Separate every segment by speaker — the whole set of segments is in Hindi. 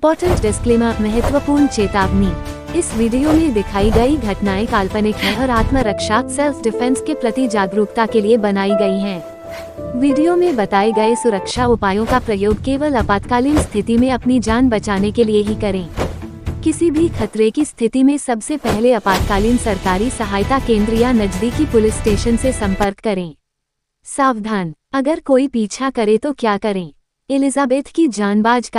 Speaker 1: इम्पोर्टेंट डिस्क्लेमर, महत्वपूर्ण चेतावनी। इस वीडियो में दिखाई गई घटनाएं काल्पनिक हैं और आत्मरक्षा सेल्फ डिफेंस के प्रति जागरूकता के लिए बनाई गई हैं। वीडियो में बताए गए सुरक्षा उपायों का प्रयोग केवल आपातकालीन स्थिति में अपनी जान बचाने के लिए ही करें। किसी भी खतरे की स्थिति में सबसे पहले आपातकालीन सरकारी सहायता केंद्र या नजदीकी पुलिस स्टेशन से संपर्क करें। सावधान, अगर कोई पीछा करे तो क्या करें? एलिजाबेथ की जानबाज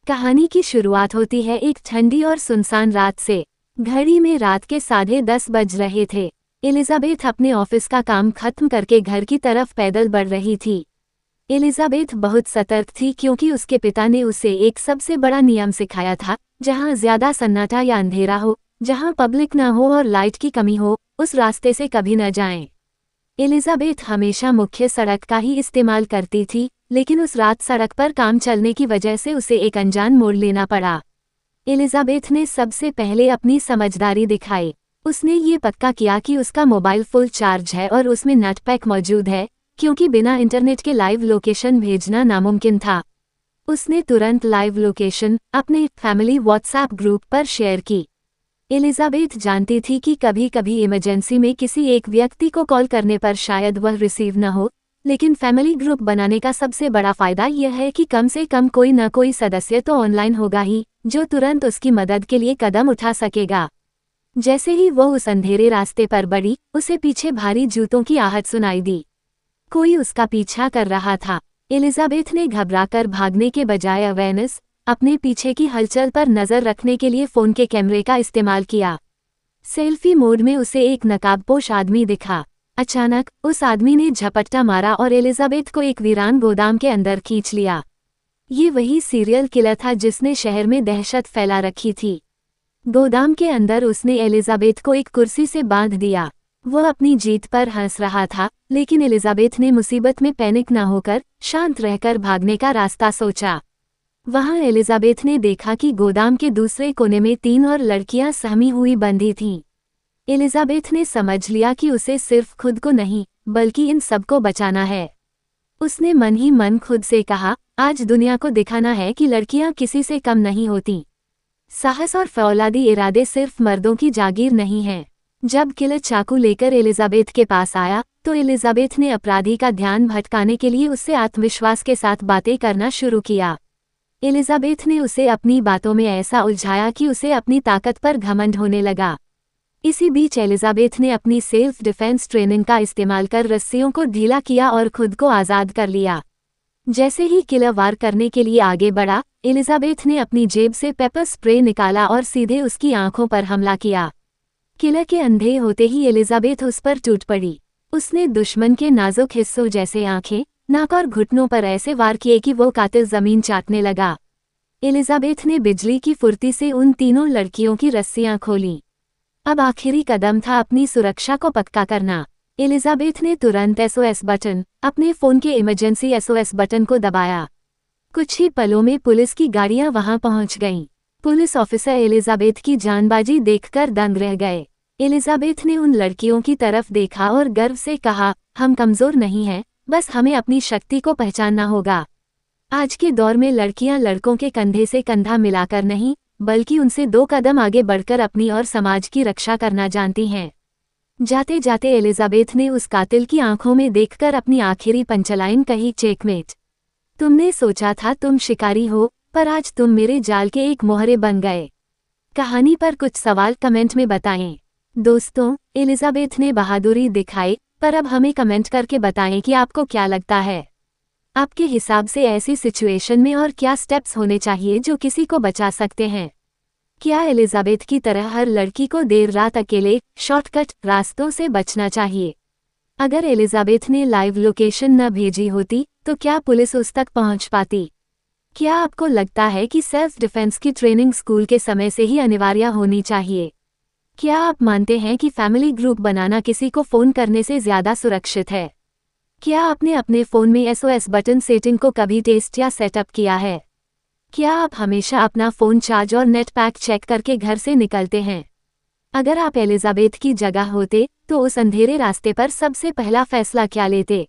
Speaker 1: कहानी की शुरुआत होती है एक ठंडी और सुनसान रात से। घड़ी में रात के 10:30 बज रहे थे। एलिजाबेथ अपने ऑफिस का काम खत्म करके घर की तरफ पैदल बढ़ रही थी। एलिजाबेथ बहुत सतर्क थी क्योंकि उसके पिता ने उसे एक सबसे बड़ा नियम सिखाया था, जहां ज्यादा सन्नाटा या अंधेरा हो, जहां पब्लिक न हो और लाइट की कमी हो, उस रास्ते से कभी न जाएं। एलिजाबेथ हमेशा मुख्य सड़क का ही इस्तेमाल करती थी, लेकिन उस रात सड़क पर काम चलने की वजह से उसे एक अनजान मोड़ लेना पड़ा। एलिजाबेथ ने सबसे पहले अपनी समझदारी दिखाई। उसने ये पक्का किया कि उसका मोबाइल फुल चार्ज है और उसमें नेट पैक मौजूद है, क्योंकि बिना इंटरनेट के लाइव लोकेशन भेजना नामुमकिन था। उसने तुरंत लाइव लोकेशन अपने फैमिली व्हाट्सएप ग्रुप पर शेयर की। एलिजाबेथ जानती थी कि कभी कभी इमरजेंसी में किसी एक व्यक्ति को कॉल करने पर शायद वह रिसीव न हो, लेकिन फैमिली ग्रुप बनाने का सबसे बड़ा फायदा यह है कि कम से कम कोई न कोई सदस्य तो ऑनलाइन होगा ही, जो तुरंत उसकी मदद के लिए कदम उठा सकेगा। जैसे ही वो उस अंधेरे रास्ते पर बढ़ी, उसे पीछे भारी जूतों की आहट सुनाई दी। कोई उसका पीछा कर रहा था। एलिजाबेथ ने घबराकर भागने के बजाय अवेयरनेस, अपने पीछे की हलचल पर नजर रखने के लिए फोन के कैमरे का इस्तेमाल किया। सेल्फी मोड में उसे एक नकाबपोश आदमी दिखा। अचानक उस आदमी ने झपट्टा मारा और एलिजाबेथ को एक वीरान गोदाम के अंदर खींच लिया। ये वही सीरियल किलर था जिसने शहर में दहशत फैला रखी थी। गोदाम के अंदर उसने एलिजाबेथ को एक कुर्सी से बांध दिया। वह अपनी जीत पर हंस रहा था, लेकिन एलिजाबेथ ने मुसीबत में पैनिक न होकर शांत रहकर भागने का रास्ता सोचा। वहां एलिजाबेथ ने देखा कि गोदाम के दूसरे कोने में 3 और लड़कियां सहमी हुई बंधी थीं। एलिजाबेथ ने समझ लिया कि उसे सिर्फ खुद को नहीं, बल्कि इन सबको बचाना है। उसने मन ही मन खुद से कहा, आज दुनिया को दिखाना है कि लड़कियां किसी से कम नहीं होती। साहस और फौलादी इरादे सिर्फ मर्दों की जागीर नहीं हैं। जब किलर चाकू लेकर एलिजाबेथ के पास आया, तो एलिजाबेथ ने अपराधी का ध्यान भटकाने के लिए उससे आत्मविश्वास के साथ बातें करना शुरू किया। एलिजाबेथ ने उसे अपनी बातों में ऐसा उलझाया कि उसे अपनी ताकत पर घमंड होने लगा। इसी बीच एलिजाबेथ ने अपनी सेल्फ डिफेंस ट्रेनिंग का इस्तेमाल कर रस्सियों को ढीला किया और खुद को आज़ाद कर लिया। जैसे ही किलर वार करने के लिए आगे बढ़ा, एलिजाबेथ ने अपनी जेब से पेपर स्प्रे निकाला और सीधे उसकी आंखों पर हमला किया। किलर के अंधे होते ही एलिजाबेथ उस पर टूट पड़ी। उसने दुश्मन के नाजुक हिस्सों जैसे आंखें, नाक और घुटनों पर ऐसे वार किए कि वो कातिल जमीन चाटने लगा। एलिजाबेथ ने बिजली की फुर्ती से उन तीनों लड़कियों की रस्सियां खोलीं। अब आखिरी कदम था अपनी सुरक्षा को पक्का करना। एलिजाबेथ ने तुरंत SOS बटन, अपने फोन के इमरजेंसी SOS बटन को दबाया। कुछ ही पलों में पुलिस की गाड़ियां वहां पहुंच गईं। पुलिस ऑफिसर एलिजाबेथ की जानबाजी देखकर दंग रह गए। एलिजाबेथ ने उन लड़कियों की तरफ देखा और गर्व से कहा, हम कमजोर नहीं हैं, बस हमें अपनी शक्ति को पहचानना होगा। आज के दौर में लड़कियां लड़कों के कंधे से कंधा मिलाकर नहीं, बल्कि उनसे 2 कदम आगे बढ़कर अपनी और समाज की रक्षा करना जानती हैं। जाते जाते एलिजाबेथ ने उस कातिल की आंखों में देखकर अपनी आखिरी पंचलाइन कही, चेकमेट। तुमने सोचा था तुम शिकारी हो, पर आज तुम मेरे जाल के एक मोहरे बन गए। कहानी पर कुछ सवाल कमेंट में बताएं। दोस्तों, एलिजाबेथ ने बहादुरी दिखाई, पर अब हमें कमेंट करके बताएं कि आपको क्या लगता है। आपके हिसाब से ऐसी सिचुएशन में और क्या स्टेप्स होने चाहिए जो किसी को बचा सकते हैं? क्या एलिजाबेथ की तरह हर लड़की को देर रात अकेले शॉर्टकट रास्तों से बचना चाहिए? अगर एलिजाबेथ ने लाइव लोकेशन न भेजी होती, तो क्या पुलिस उस तक पहुंच पाती? क्या आपको लगता है कि सेल्फ डिफेंस की ट्रेनिंग स्कूल के समय से ही अनिवार्य होनी चाहिए? क्या आप मानते हैं कि फैमिली ग्रुप बनाना किसी को फ़ोन करने से ज़्यादा सुरक्षित है? क्या आपने अपने फ़ोन में SOS बटन सेटिंग को कभी टेस्ट या सेटअप किया है? क्या आप हमेशा अपना फ़ोन चार्ज और नेट पैक चेक करके घर से निकलते हैं? अगर आप एलिजाबेथ की जगह होते, तो उस अंधेरे रास्ते पर सबसे पहला फैसला क्या लेते?